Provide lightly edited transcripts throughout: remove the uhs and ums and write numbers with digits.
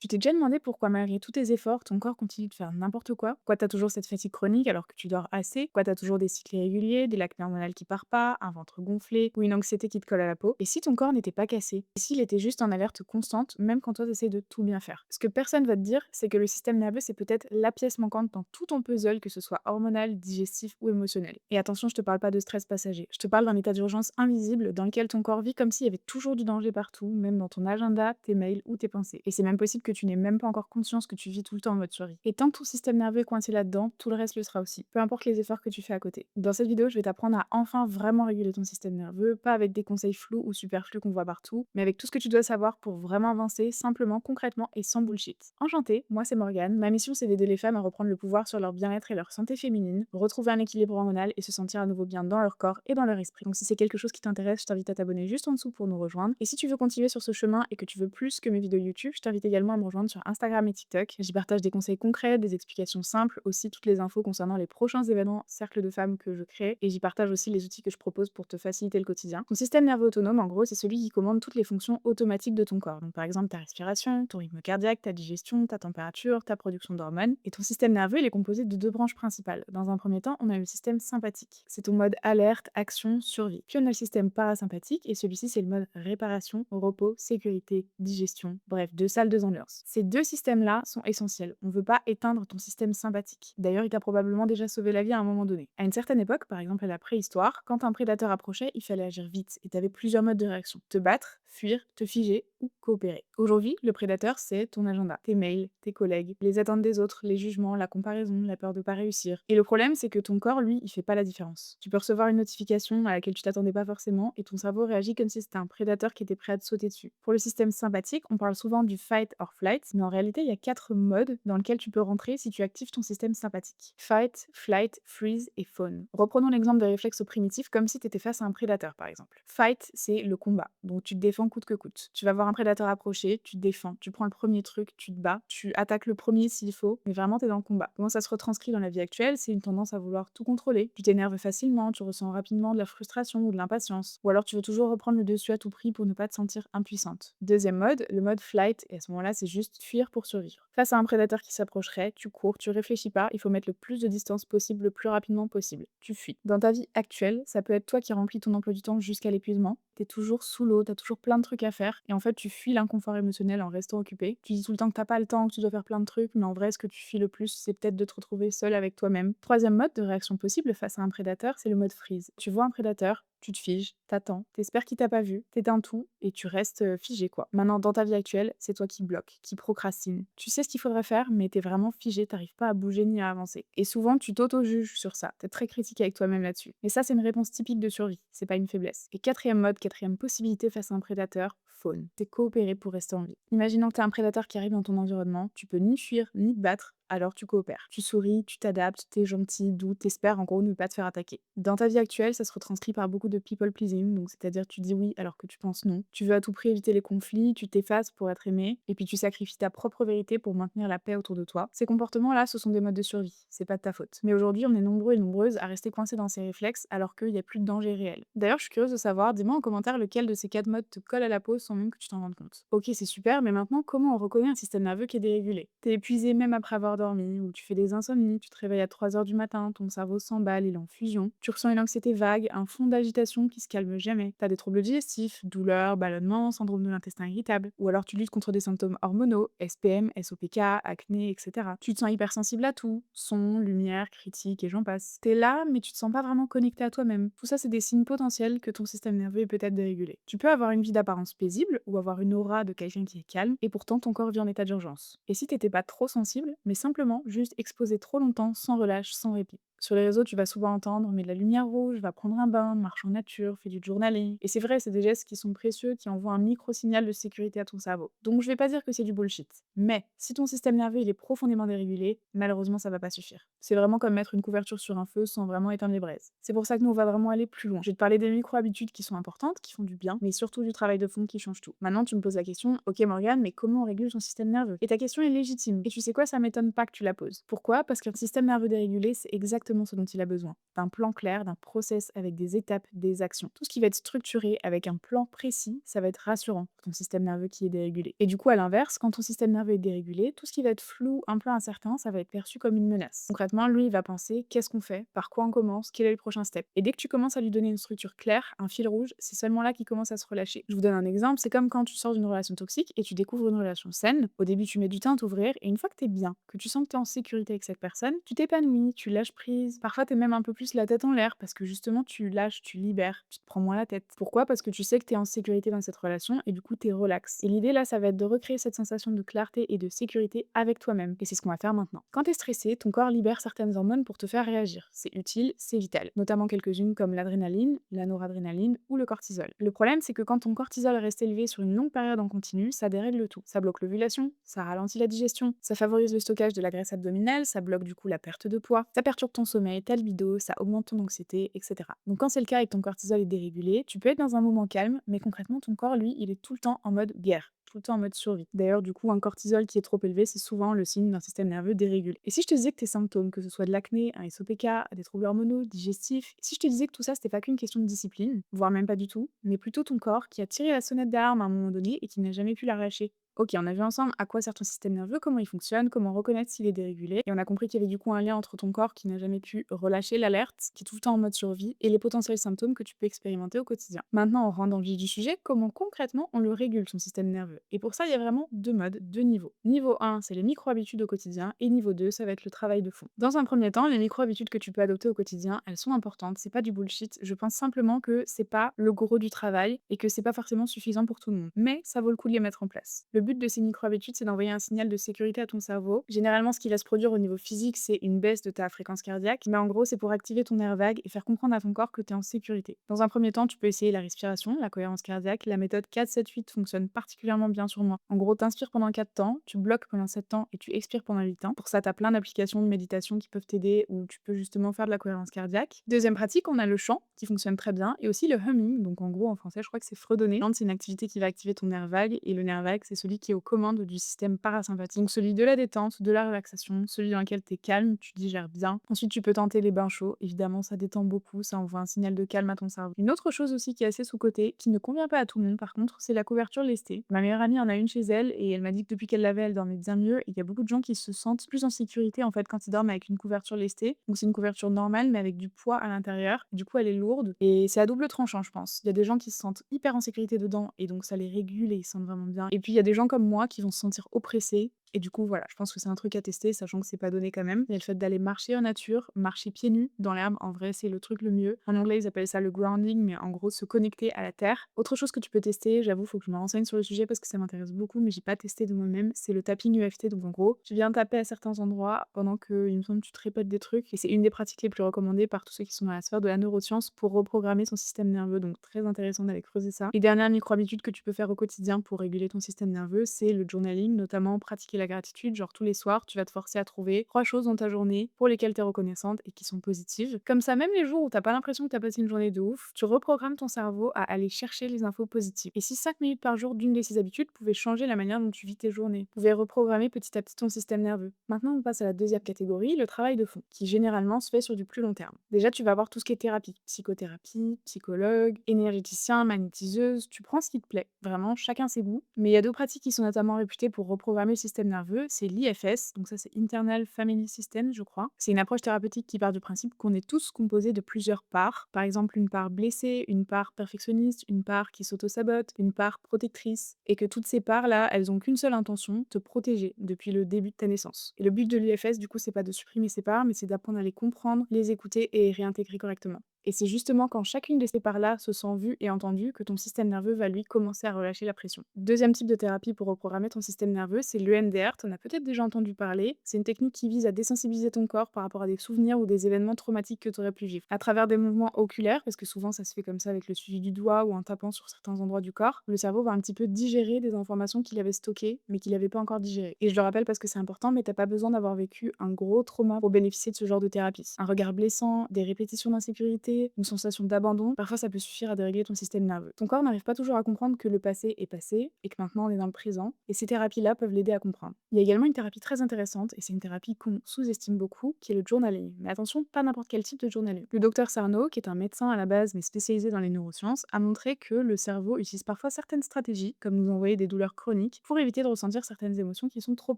Tu t'es déjà demandé pourquoi malgré tous tes efforts, ton corps continue de faire n'importe quoi? Pourquoi t'as toujours cette fatigue chronique alors que tu dors assez? Pourquoi t'as toujours des cycles irréguliers, des lacs hormonales qui partent pas, un ventre gonflé ou une anxiété qui te colle à la peau? Et si ton corps n'était pas cassé? Et s'il était juste en alerte constante, même quand toi t'essaies de tout bien faire? Ce que personne va te dire, c'est que le système nerveux, c'est peut-être la pièce manquante dans tout ton puzzle, que ce soit hormonal, digestif ou émotionnel. Et attention, je te parle pas de stress passager. Je te parle d'un état d'urgence invisible dans lequel ton corps vit comme s'il y avait toujours du danger partout, même dans ton agenda, tes mails ou tes pensées. Et c'est même possible que tu n'aies même pas encore conscience que tu vis tout le temps en mode survie. Et tant que ton système nerveux est coincé là-dedans, tout le reste le sera aussi, peu importe les efforts que tu fais à côté. Dans cette vidéo, je vais t'apprendre à enfin vraiment réguler ton système nerveux, pas avec des conseils flous ou superflus qu'on voit partout, mais avec tout ce que tu dois savoir pour vraiment avancer simplement, concrètement et sans bullshit. Enchantée, moi c'est Morgane. Ma mission c'est d'aider les femmes à reprendre le pouvoir sur leur bien-être et leur santé féminine, retrouver un équilibre hormonal et se sentir à nouveau bien dans leur corps et dans leur esprit. Donc si c'est quelque chose qui t'intéresse, je t'invite à t'abonner juste en dessous pour nous rejoindre. Et si tu veux continuer sur ce chemin et que tu veux plus que mes vidéos YouTube, je t'invite également à me rejoindre sur Instagram et TikTok. J'y partage des conseils concrets, des explications simples, aussi toutes les infos concernant les prochains événements cercle de femmes que je crée. Et j'y partage aussi les outils que je propose pour te faciliter le quotidien. Ton système nerveux autonome, en gros, c'est celui qui commande toutes les fonctions automatiques de ton corps. Donc par exemple ta respiration, ton rythme cardiaque, ta digestion, ta température, ta production d'hormones. Et ton système nerveux, il est composé de deux branches principales. Dans un premier temps, on a le système sympathique. C'est ton mode alerte, action, survie. Puis on a le système parasympathique et celui-ci c'est le mode réparation, repos, sécurité, digestion. Bref, deux salles, deux ambiances. Ces deux systèmes-là sont essentiels. On ne veut pas éteindre ton système sympathique. D'ailleurs, il t'a probablement déjà sauvé la vie à un moment donné. À une certaine époque, par exemple à la préhistoire, quand un prédateur approchait, il fallait agir vite et t'avais plusieurs modes de réaction. Te battre, fuir, te figer ou coopérer. Aujourd'hui, le prédateur, c'est ton agenda, tes mails, tes collègues, les attentes des autres, les jugements, la comparaison, la peur de pas réussir. Et le problème, c'est que ton corps, lui, il fait pas la différence. Tu peux recevoir une notification à laquelle tu t'attendais pas forcément et ton cerveau réagit comme si c'était un prédateur qui était prêt à te sauter dessus. Pour le système sympathique, on parle souvent du fight or flight, mais en réalité, il y a 4 modes dans lesquels tu peux rentrer si tu actives ton système sympathique. Fight, flight, freeze et fawn. Reprenons l'exemple des réflexes primitifs comme si tu étais face à un prédateur par exemple. Fight, c'est le combat, donc tu te défends coûte que coûte. Tu vas voir un prédateur approcher, tu te défends, tu prends le premier truc, tu te bats, tu attaques le premier s'il faut, mais vraiment t'es dans le combat. Comment ça se retranscrit dans la vie actuelle? C'est une tendance à vouloir tout contrôler. Tu t'énerves facilement, tu ressens rapidement de la frustration ou de l'impatience, ou alors tu veux toujours reprendre le dessus à tout prix pour ne pas te sentir impuissante. Deuxième mode, le mode flight, et à ce moment-là, c'est juste fuir pour survivre. Face à un prédateur qui s'approcherait, tu cours, tu réfléchis pas, il faut mettre le plus de distance possible, le plus rapidement possible. Tu fuis. Dans ta vie actuelle, ça peut être toi qui remplis ton emploi du temps jusqu'à l'épuisement. T'es toujours sous l'eau, t'as toujours plein de trucs à faire, et en fait, tu fuis l'inconfort émotionnel en restant occupé. Tu dis tout le temps que t'as pas le temps, que tu dois faire plein de trucs, mais en vrai, ce que tu fuis le plus, c'est peut-être de te retrouver seul avec toi-même. Troisième mode de réaction possible face à un prédateur, c'est le mode freeze. Tu vois un prédateur, tu te figes, t'attends, t'espères qu'il t'a pas vu, t'éteins tout et tu restes figé quoi. Maintenant, dans ta vie actuelle, c'est toi qui bloque, qui procrastine. Tu sais ce qu'il faudrait faire, mais t'es vraiment figé, t'arrives pas à bouger ni à avancer. Et souvent, tu t'auto-juges sur ça. T'es très critique avec toi-même là-dessus. Et ça, c'est une réponse typique de survie. C'est pas une faiblesse. Et quatrième mode, quatrième possibilité face à un prédateur, faune. C'est coopérer pour rester en vie. Imaginons que t'as un prédateur qui arrive dans ton environnement, tu peux ni fuir, ni te battre, alors tu coopères. Tu souris, tu t'adaptes, t'es gentil, doux, t'espères en gros ne pas te faire attaquer. Dans ta vie actuelle, ça se retranscrit par beaucoup de people pleasing, donc c'est-à-dire tu dis oui alors que tu penses non. Tu veux à tout prix éviter les conflits, tu t'effaces pour être aimé, et puis tu sacrifies ta propre vérité pour maintenir la paix autour de toi. Ces comportements-là, ce sont des modes de survie, c'est pas de ta faute. Mais aujourd'hui, on est nombreux et nombreuses à rester coincés dans ces réflexes alors qu'il n'y a plus de danger réel. D'ailleurs, je suis curieuse de savoir, dis-moi en commentaire lequel de ces 4 modes te colle à la peau sans même que tu t'en rendes compte. Ok, c'est super, mais maintenant, comment on reconnaît un système nerveux qui est dérégulé? T'es épuisé même après avoir dormi, ou tu fais des insomnies, tu te réveilles à 3 heures du matin, ton cerveau s'emballe, il est en fusion. Tu ressens une anxiété vague, un fond d'agitation qui se calme jamais. T'as des troubles digestifs, douleurs, ballonnements, syndrome de l'intestin irritable. Ou alors tu luttes contre des symptômes hormonaux, SPM, SOPK, acné, etc. Tu te sens hypersensible à tout, son, lumière, critique et j'en passe. T'es là, mais tu te sens pas vraiment connecté à toi-même. Tout ça, c'est des signes potentiels que ton système nerveux est peut-être dérégulé. Tu peux avoir une vie d'apparence paisible ou avoir une aura de quelqu'un qui est calme, et pourtant ton corps vit en état d'urgence. Et si t'étais pas trop sensible, mais simplement juste exposé trop longtemps, sans relâche, sans répit. Sur les réseaux, tu vas souvent entendre mets de la lumière rouge, va prendre un bain, marche en nature, fais du journaling. Et c'est vrai, c'est des gestes qui sont précieux, qui envoient un micro-signal de sécurité à ton cerveau. Donc je vais pas dire que c'est du bullshit. Mais si ton système nerveux il est profondément dérégulé, malheureusement ça va pas suffire. C'est vraiment comme mettre une couverture sur un feu sans vraiment éteindre les braises. C'est pour ça que nous on va vraiment aller plus loin. Je vais te parler des micro-habitudes qui sont importantes, qui font du bien, mais surtout du travail de fond qui change tout. Maintenant tu me poses la question, ok Morgane, mais comment on régule son système nerveux? Et ta question est légitime. Et tu sais quoi, ça m'étonne pas que tu la poses. Pourquoi? Parce qu'un système nerveux dérégulé, c'est exactement exactement ce dont il a besoin. D'un plan clair, d'un process avec des étapes, des actions. Tout ce qui va être structuré avec un plan précis, ça va être rassurant pour ton système nerveux qui est dérégulé. Et du coup, à l'inverse, quand ton système nerveux est dérégulé, tout ce qui va être flou, un peu incertain, ça va être perçu comme une menace. Concrètement, lui, il va penser qu'est-ce qu'on fait, par quoi on commence, quel est le prochain step. Et dès que tu commences à lui donner une structure claire, un fil rouge, c'est seulement là qu'il commence à se relâcher. Je vous donne un exemple, c'est comme quand tu sors d'une relation toxique et tu découvres une relation saine. Au début, tu mets du temps à t'ouvrir et une fois que t'es bien, que tu sens que t'es en sécurité avec cette personne, tu t'épanouis, tu lâches prise. Parfois, t'es même un peu plus la tête en l'air parce que justement, tu lâches, tu libères, tu te prends moins la tête. Pourquoi? Parce que tu sais que t'es en sécurité dans cette relation et du coup, t'es relax. Et l'idée là, ça va être de recréer cette sensation de clarté et de sécurité avec toi-même. Et c'est ce qu'on va faire maintenant. Quand t'es stressé, ton corps libère certaines hormones pour te faire réagir. C'est utile, c'est vital. Notamment quelques-unes comme l'adrénaline, la noradrénaline ou le cortisol. Le problème, c'est que quand ton cortisol reste élevé sur une longue période en continu, ça dérègle tout. Ça bloque l'ovulation, ça ralentit la digestion, ça favorise le stockage de la graisse abdominale, ça bloque du coup la perte de poids, ça perturbe ton sommeil, ta libido, ça augmente ton anxiété, etc. Donc quand c'est le cas et que ton cortisol est dérégulé, tu peux être dans un moment calme, mais concrètement, ton corps, lui, il est tout le temps en mode guerre, tout le temps en mode survie. D'ailleurs, du coup, un cortisol qui est trop élevé, c'est souvent le signe d'un système nerveux dérégulé. Et si je te disais que tes symptômes, que ce soit de l'acné, un SOPK, des troubles hormonaux, digestifs, si je te disais que tout ça, c'était pas qu'une question de discipline, voire même pas du tout, mais plutôt ton corps qui a tiré la sonnette d'alarme à un moment donné et qui n'a jamais pu la lâcher. Ok, on a vu ensemble à quoi sert ton système nerveux, comment il fonctionne, comment reconnaître s'il est dérégulé, et on a compris qu'il y avait du coup un lien entre ton corps qui n'a jamais pu relâcher l'alerte, qui est tout le temps en mode survie, et les potentiels symptômes que tu peux expérimenter au quotidien. Maintenant, on rentre dans le vif du sujet, comment concrètement on le régule, son système nerveux. Et pour ça, il y a vraiment deux modes, deux niveaux. Niveau 1, c'est les micro-habitudes au quotidien, et niveau 2, ça va être le travail de fond. Dans un premier temps, les micro-habitudes que tu peux adopter au quotidien, elles sont importantes, c'est pas du bullshit, je pense simplement que c'est pas le gros du travail, et que c'est pas forcément suffisant pour tout le monde. Mais ça vaut le coup de les mettre en place. Le but de ces micro-habitudes, c'est d'envoyer un signal de sécurité à ton cerveau. Généralement, ce qui va se produire au niveau physique, c'est une baisse de ta fréquence cardiaque, mais en gros, c'est pour activer ton nerf vague et faire comprendre à ton corps que tu es en sécurité. Dans un premier temps, tu peux essayer la respiration, la cohérence cardiaque. La méthode 4-7-8 fonctionne particulièrement bien sur moi. En gros, t'inspires pendant 4 temps, tu bloques pendant 7 temps et tu expires pendant 8 temps. Pour ça, tu as plein d'applications de méditation qui peuvent t'aider ou tu peux justement faire de la cohérence cardiaque. Deuxième pratique, on a le chant qui fonctionne très bien et aussi le humming. Donc en gros, en français, je crois que c'est fredonner. Le chant, c'est une activité qui va activer ton nerf vague et le nerf vague, c'est celui qui est aux commandes du système parasympathique. Donc celui de la détente, de la relaxation, celui dans lequel tu es calme, tu digères bien. Ensuite, tu peux tenter les bains chauds. Évidemment, ça détend beaucoup, ça envoie un signal de calme à ton cerveau. Une autre chose aussi qui est assez sous-cotée, qui ne convient pas à tout le monde par contre, c'est la couverture lestée. Ma meilleure amie en a une chez elle et elle m'a dit que depuis qu'elle l'avait, elle dormait bien mieux. Et il y a beaucoup de gens qui se sentent plus en sécurité en fait quand ils dorment avec une couverture lestée. Donc c'est une couverture normale mais avec du poids à l'intérieur. Du coup, elle est lourde et c'est à double tranchant, je pense. Il y a des gens qui se sentent hyper en sécurité dedans et donc ça les régule et ils se sentent vraiment bien. Et puis il y a des gens comme moi qui vont se sentir oppressés. Et du coup, voilà, je pense que c'est un truc à tester, sachant que c'est pas donné quand même. Il y a le fait d'aller marcher en nature, marcher pieds nus dans l'herbe, en vrai, c'est le truc le mieux. En anglais, ils appellent ça le grounding, mais en gros, se connecter à la terre. Autre chose que tu peux tester, j'avoue, faut que je me renseigne sur le sujet parce que ça m'intéresse beaucoup, mais j'ai pas testé de moi-même, c'est le tapping UFT. Donc en gros, tu viens taper à certains endroits pendant que, il me semble, tu te répètes des trucs. Et c'est une des pratiques les plus recommandées par tous ceux qui sont dans la sphère de la neuroscience pour reprogrammer son système nerveux. Donc très intéressant d'aller creuser ça. Et dernière micro-habitude que tu peux faire au quotidien pour réguler ton système nerveux, c'est le journaling, notamment pratiquer la gratitude, genre tous les soirs, tu vas te forcer à trouver 3 choses dans ta journée pour lesquelles tu es reconnaissante et qui sont positives. Comme ça, même les jours où t'as pas l'impression que tu as passé une journée de ouf, tu reprogrammes ton cerveau à aller chercher les infos positives. Et si 5 minutes par jour d'une de ces habitudes pouvaient changer la manière dont tu vis tes journées, pouvait reprogrammer petit à petit ton système nerveux. Maintenant, on passe à la deuxième catégorie, le travail de fond, qui généralement se fait sur du plus long terme. Déjà, tu vas avoir tout ce qui est thérapie, psychothérapie, psychologue, énergéticien, magnétiseuse, tu prends ce qui te plaît. Vraiment, chacun ses goûts. Mais il y a deux pratiques qui sont notamment réputées pour reprogrammer le système nerveux, c'est l'IFS, donc ça c'est Internal Family System, je crois. C'est une approche thérapeutique qui part du principe qu'on est tous composés de plusieurs parts. Par exemple, une part blessée, une part perfectionniste, une part qui s'auto-sabote, une part protectrice. Et que toutes ces parts-là, elles ont qu'une seule intention, te protéger depuis le début de ta naissance. Et le but de l'IFS, du coup, c'est pas de supprimer ces parts, mais c'est d'apprendre à les comprendre, les écouter et les réintégrer correctement. Et c'est justement quand chacune de ces parts-là se sent vue et entendue que ton système nerveux va lui commencer à relâcher la pression. Deuxième type de thérapie pour reprogrammer ton système nerveux, c'est l'EMDR, t'en as peut-être déjà entendu parler. C'est une technique qui vise à désensibiliser ton corps par rapport à des souvenirs ou des événements traumatiques que tu aurais pu vivre. À travers des mouvements oculaires, parce que souvent ça se fait comme ça avec le suivi du doigt ou en tapant sur certains endroits du corps, le cerveau va un petit peu digérer des informations qu'il avait stockées mais qu'il n'avait pas encore digérées. Et je le rappelle parce que c'est important, mais t'as pas besoin d'avoir vécu un gros trauma pour bénéficier de ce genre de thérapie. Un regard blessant, des répétitions d'insécurité, d'anxiété, une sensation d'abandon, parfois ça peut suffire à dérégler ton système nerveux. Ton corps n'arrive pas toujours à comprendre que le passé est passé et que maintenant on est dans le présent, et ces thérapies-là peuvent l'aider à comprendre. Il y a également une thérapie très intéressante, et c'est une thérapie qu'on sous-estime beaucoup, qui est le journaling. Mais attention, pas n'importe quel type de journaling. Le docteur Sarno, qui est un médecin à la base mais spécialisé dans les neurosciences, a montré que le cerveau utilise parfois certaines stratégies, comme nous envoyer des douleurs chroniques, pour éviter de ressentir certaines émotions qui sont trop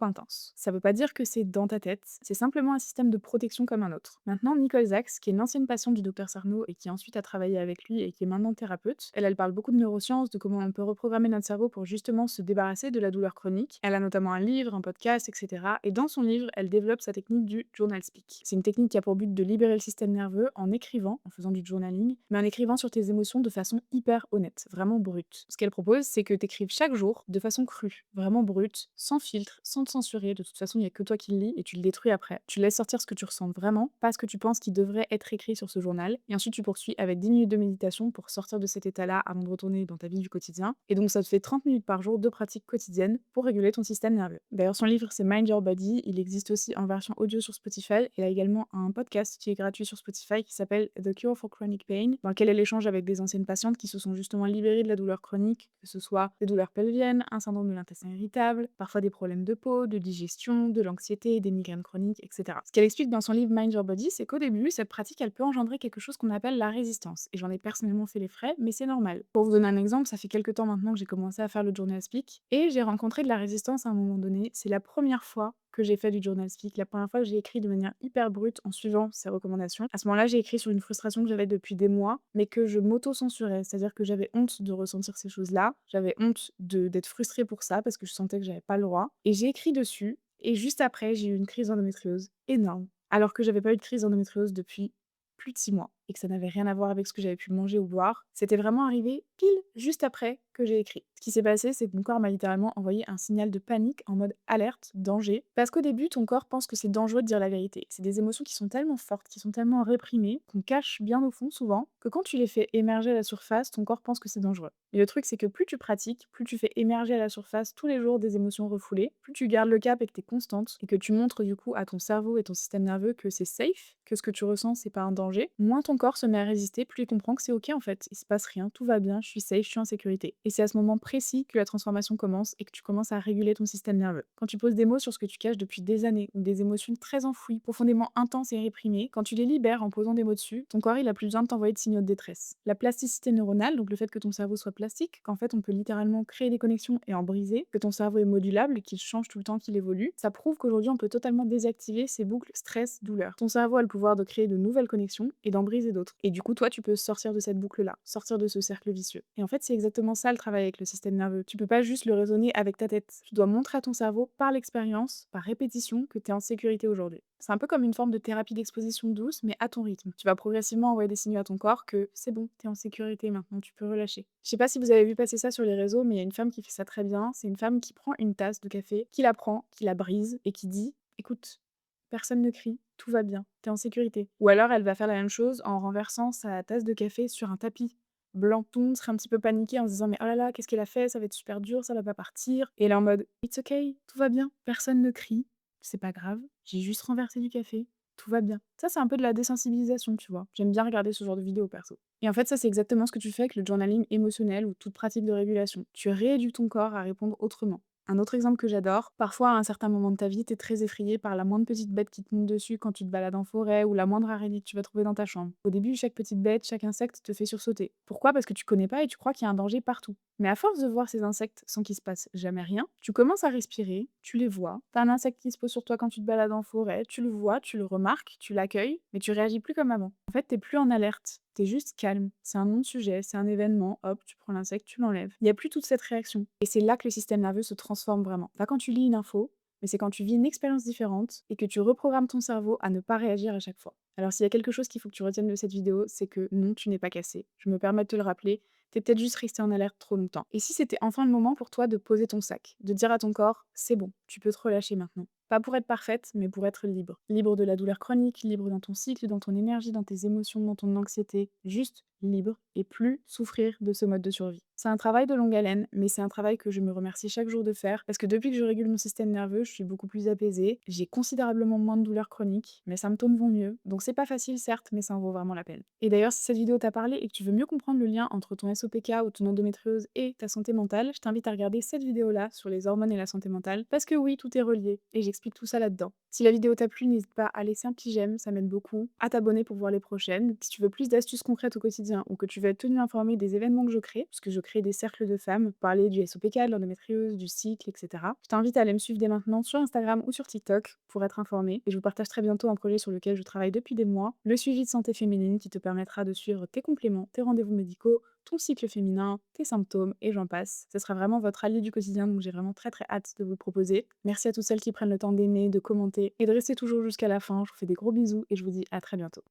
intenses. Ça veut pas dire que c'est dans ta tête, c'est simplement un système de protection comme un autre. Maintenant, Nicole Sachs, qui est une ancienne patiente du docteur Sarno et qui ensuite a travaillé avec lui et qui est maintenant thérapeute, elle parle beaucoup de neurosciences, de comment on peut reprogrammer notre cerveau pour justement se débarrasser de la douleur chronique. Elle a notamment un livre, un podcast, etc. Et dans son livre, elle développe sa technique du journal speak. C'est une technique qui a pour but de libérer le système nerveux en écrivant, en faisant du journaling, mais en écrivant sur tes émotions de façon hyper honnête, vraiment brute. Ce qu'elle propose, c'est que tu écrives chaque jour de façon crue, vraiment brute, sans filtre, sans te censurer. De toute façon, il n'y a que toi qui le lis et tu le détruis après. Tu laisses sortir ce que tu ressens vraiment, pas ce que tu penses qui devrait être écrit sur ce journal. Et ensuite, tu poursuis avec 10 minutes de méditation pour sortir de cet état-là avant de retourner dans ta vie du quotidien. Et donc, ça te fait 30 minutes par jour de pratique quotidienne pour réguler ton système nerveux. D'ailleurs, son livre, c'est Mind Your Body. Il existe aussi en version audio sur Spotify. Il a également un podcast qui est gratuit sur Spotify qui s'appelle The Cure for Chronic Pain, dans lequel elle échange avec des anciennes patientes qui se sont justement libérées de la douleur chronique, que ce soit des douleurs pelviennes, un syndrome de l'intestin irritable, parfois des problèmes de peau, de digestion, de l'anxiété, des migraines chroniques, etc. Ce qu'elle explique dans son livre Mind Your Body, c'est qu'au début, cette pratique, elle peut engendrer quelque chose qu'on appelle la résistance. Et j'en ai personnellement fait les frais, mais c'est normal. Pour vous donner un exemple, ça fait quelques temps maintenant que j'ai commencé à faire le journal speak, et j'ai rencontré de la résistance à un moment donné. C'est la première fois que j'ai fait du journal speak, la première fois que j'ai écrit de manière hyper brute en suivant ses recommandations. À ce moment-là, j'ai écrit sur une frustration que j'avais depuis des mois, mais que je m'auto-censurais, c'est-à-dire que j'avais honte de ressentir ces choses-là, j'avais honte d'être frustrée pour ça parce que je sentais que j'avais pas le droit, et j'ai écrit dessus, et juste après, j'ai eu une crise d'endométriose énorme, alors que j'avais pas eu de crise d'endométriose depuis plus de 6 mois et que ça n'avait rien à voir avec ce que j'avais pu manger ou boire. C'était vraiment arrivé pile juste après que j'ai écrit. Ce qui s'est passé, c'est que mon corps m'a littéralement envoyé un signal de panique en mode alerte, danger. Parce qu'au début, ton corps pense que c'est dangereux de dire la vérité. C'est des émotions qui sont tellement fortes, qui sont tellement réprimées, qu'on cache bien au fond souvent, que quand tu les fais émerger à la surface, ton corps pense que c'est dangereux. Et le truc, c'est que plus tu pratiques, plus tu fais émerger à la surface tous les jours des émotions refoulées, plus tu gardes le cap et que tu es constante, et que tu montres du coup à ton cerveau et ton système nerveux que c'est safe, que ce que tu ressens, c'est pas un danger, moins ton corps se met à résister, plus il comprend que c'est ok en fait, il se passe rien, tout va bien, je suis safe, je suis en sécurité. Et c'est à ce moment précis que la transformation commence et que tu commences à réguler ton système nerveux. Quand tu poses des mots sur ce que tu caches depuis des années, ou des émotions très enfouies, profondément intenses et réprimées, quand tu les libères en posant des mots dessus, ton corps il a plus besoin de t'envoyer de signaux de détresse. La plasticité neuronale, donc le fait que ton cerveau soit plastique, qu'en fait on peut littéralement créer des connexions et en briser, que ton cerveau est modulable, qu'il change tout le temps, qu'il évolue, ça prouve qu'aujourd'hui on peut totalement désactiver ces boucles stress-douleur. Ton cerveau a le pouvoir de créer de nouvelles connexions et d'en briser d'autres. Et du coup, toi, tu peux sortir de cette boucle-là, sortir de ce cercle vicieux. Et en fait, c'est exactement ça le travail avec le système nerveux. Tu peux pas juste le raisonner avec ta tête. Tu dois montrer à ton cerveau par l'expérience, par répétition, que tu es en sécurité aujourd'hui. C'est un peu comme une forme de thérapie d'exposition douce, mais à ton rythme. Tu vas progressivement envoyer des signaux à ton corps que c'est bon, t'es en sécurité maintenant, tu peux relâcher. Je sais pas si vous avez vu passer ça sur les réseaux, mais il y a une femme qui fait ça très bien. C'est une femme qui prend une tasse de café, qui la prend, qui la brise et qui dit écoute, personne ne crie, tout va bien, t'es en sécurité. Ou alors elle va faire la même chose en renversant sa tasse de café sur un tapis blanc. Tout le monde serait un petit peu paniqué en se disant mais oh là là, qu'est-ce qu'elle a fait? Ça va être super dur, ça va pas partir. Et elle est en mode it's okay, tout va bien, personne ne crie, c'est pas grave, j'ai juste renversé du café, tout va bien. Ça, c'est un peu de la désensibilisation, tu vois. J'aime bien regarder ce genre de vidéos perso. Et en fait, ça, c'est exactement ce que tu fais avec le journaling émotionnel ou toute pratique de régulation. Tu rééduques ton corps à répondre autrement. Un autre exemple que j'adore, parfois à un certain moment de ta vie, t'es très effrayé par la moindre petite bête qui te monte dessus quand tu te balades en forêt ou la moindre araignée que tu vas trouver dans ta chambre. Au début, chaque petite bête, chaque insecte te fait sursauter. Pourquoi? Parce que tu connais pas et tu crois qu'il y a un danger partout. Mais à force de voir ces insectes sans qu'il se passe jamais rien, tu commences à respirer, tu les vois, t'as un insecte qui se pose sur toi quand tu te balades en forêt, tu le vois, tu le remarques, tu l'accueilles, mais tu réagis plus comme avant. En fait, t'es plus en alerte, t'es juste calme. C'est un non-sujet, c'est un événement, hop, tu prends l'insecte, tu l'enlèves. Il y a plus toute cette réaction. Et c'est là que le système nerveux se transforme vraiment. Pas quand tu lis une info, mais c'est quand tu vis une expérience différente et que tu reprogrammes ton cerveau à ne pas réagir à chaque fois. Alors s'il y a quelque chose qu'il faut que tu retiennes de cette vidéo, c'est que non, tu n'es pas cassé. Je me permets de te le rappeler, t'es peut-être juste resté en alerte trop longtemps. Et si c'était enfin le moment pour toi de poser ton sac, de dire à ton corps, c'est bon, tu peux te relâcher maintenant. Pas pour être parfaite, mais pour être libre. Libre de la douleur chronique, libre dans ton cycle, dans ton énergie, dans tes émotions, dans ton anxiété. Juste libre et plus souffrir de ce mode de survie. C'est un travail de longue haleine, mais c'est un travail que je me remercie chaque jour de faire parce que depuis que je régule mon système nerveux, je suis beaucoup plus apaisée, j'ai considérablement moins de douleurs chroniques, mes symptômes vont mieux. Donc c'est pas facile certes, mais ça en vaut vraiment la peine. Et d'ailleurs, si cette vidéo t'a parlé et que tu veux mieux comprendre le lien entre ton SOPK ou ton endométriose et ta santé mentale, je t'invite à regarder cette vidéo-là sur les hormones et la santé mentale parce que oui, tout est relié et j'explique tout ça là-dedans. Si la vidéo t'a plu, n'hésite pas à laisser un petit j'aime, ça m'aide beaucoup, à t'abonner pour voir les prochaines. Si tu veux plus d'astuces concrètes au quotidien ou que tu veux être tenu informé des événements que je crée, parce que je crée des cercles de femmes, parler du SOPK, de l'endométriose, du cycle, etc. Je t'invite à aller me suivre dès maintenant sur Instagram ou sur TikTok pour être informé. Et je vous partage très bientôt un projet sur lequel je travaille depuis des mois, le suivi de santé féminine qui te permettra de suivre tes compléments, tes rendez-vous médicaux, ton cycle féminin, tes symptômes et j'en passe. Ce sera vraiment votre allié du quotidien, donc j'ai vraiment très très hâte de vous le proposer. Merci à toutes celles qui prennent le temps d'aimer, de commenter et de rester toujours jusqu'à la fin. Je vous fais des gros bisous et je vous dis à très bientôt.